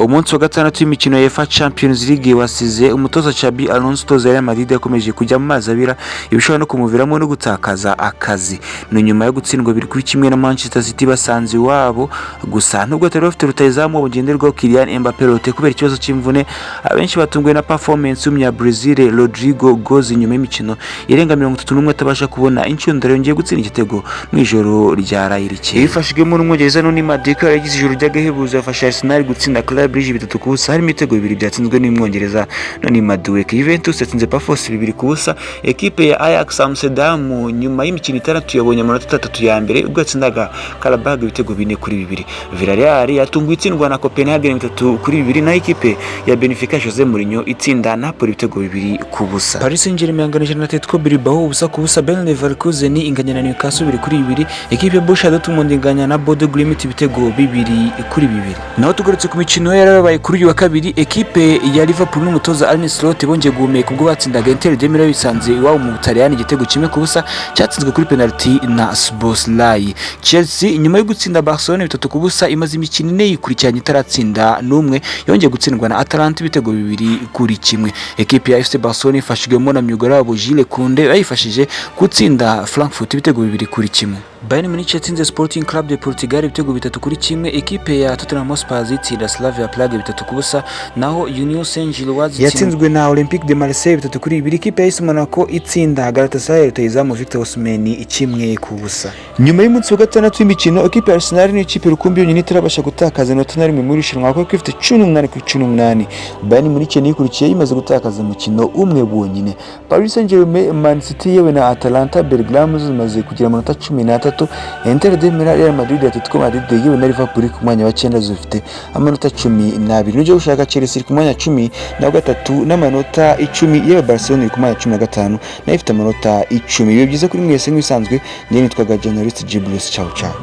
umunsi wa gatandatu w'imikino ya UEFA Champions League wasize umutoza Xabi Alonso utoza Real Madrid yakomeje kujya mu mazi abira ibishobora no kumuviramo no gutakaza akazi. No nyuma yo gutsindwa 2-1 na Manchester City basanze iwabo, gusa nubwo atari bafite rutayizamu bugenderwaho Kylian Mbappe rote kubera ikibazo cy'imvune, abenshi batunguwe na performance y'umunya Brazil Rodrigo Goes nyuma y'imikino irenga 31 atabasha kubona incundaro yongeye gutsinda igitego mu ijoro rya Rayirike. Ifashijwemo n'umwongereza Noni Madika yagize ijoro ry'agahebuzo yafasha Arsenal gutsinda Club Brugge 3-0, harimo ibitego 2 byatsinzwe n'umwongereza Noni Madueke. Juventus yatsinze Pafos 2-0. Ekipe ya Ajax Amsterdam nyuma y'imikino 6 yabonye amanota 3 ya mbere ubwo yatsindaga Karabag ibitego 4-2. Villarreal yatunguye itsindwa na Copenhagen 3-2, na ekipe ya Benfica Jose Mourinho itsinda Napoli ibitego 2-0. Paris Saint-Germain yanganije na Atletico Bilbao 1-0. Bayer Leverkusen inganya na Newcastle 2-2. Ekipe ya Borussia Dortmund inganya na Bodo Glimt ibitego 2-2. Naho tugarutse ku mikino yarabaye kuri uyu wa kabiri, ekipe ya Liverpool n'umutoza Arne Slot bongeye guhumeka ubwo batsindaga Inter de Milan bisanze iwabo mu Butaliyani igitego 1-0 cyatsinzwe kuri penalty na Szoboszlai. Chelsea nyuma yo gutsinda Barcelona 3-0 imaze imikino 4 yikurikiranye itaratsinda n'umwe, yongeye gutsindwa na Atalanta ibitego 2-1. Ekipe ya Ifite Barcelona ifashijwemo na myugariro wabo Jules Koundé bayifashije gutsinda Frankfurt ibitego 2-1. Bayern Munich yatsinze Sporting Club de Portugal ibitego 3-1. Ekipe ya Tottenham Hotspur itsinda Slavia Prague 3-0, naho Union Saint-Gilloise yatsinzwe na Olympique de Marseille 3-2. Ekipe ya AS Monaco itsinda Galatasaray rutayizamu Victor Osimhen 1-0. Nyuma y'umunsi wa gatandatu w'imikino, ekipe ya Arsenal ni ikipe rukumbi yonyine itarabasha gutakaza amanota na rimwe muri irushanwa kuko ifite 18-18. Bayern Munich nikurikiye imaze gutakaza umukino umwe bwonyine. Paris Saint-Germain, Man City yewe na Atalanta Belgrano zimaze kugira amanota 13. Inter de Milan, Real Madrid, Atletico Madrid yewe na Liverpool ku mwanya wa 9 zifite amanota 12. Nujye gushaka Chelsea ku mwanya 13 n'amanota 10, yewe Barcelona ku mwanya 15 na ifite amanota 10. Bibe byiza kuri mwese nk'ibisanzwe, njye nitwaga journalist Jibril. Ciao ciao.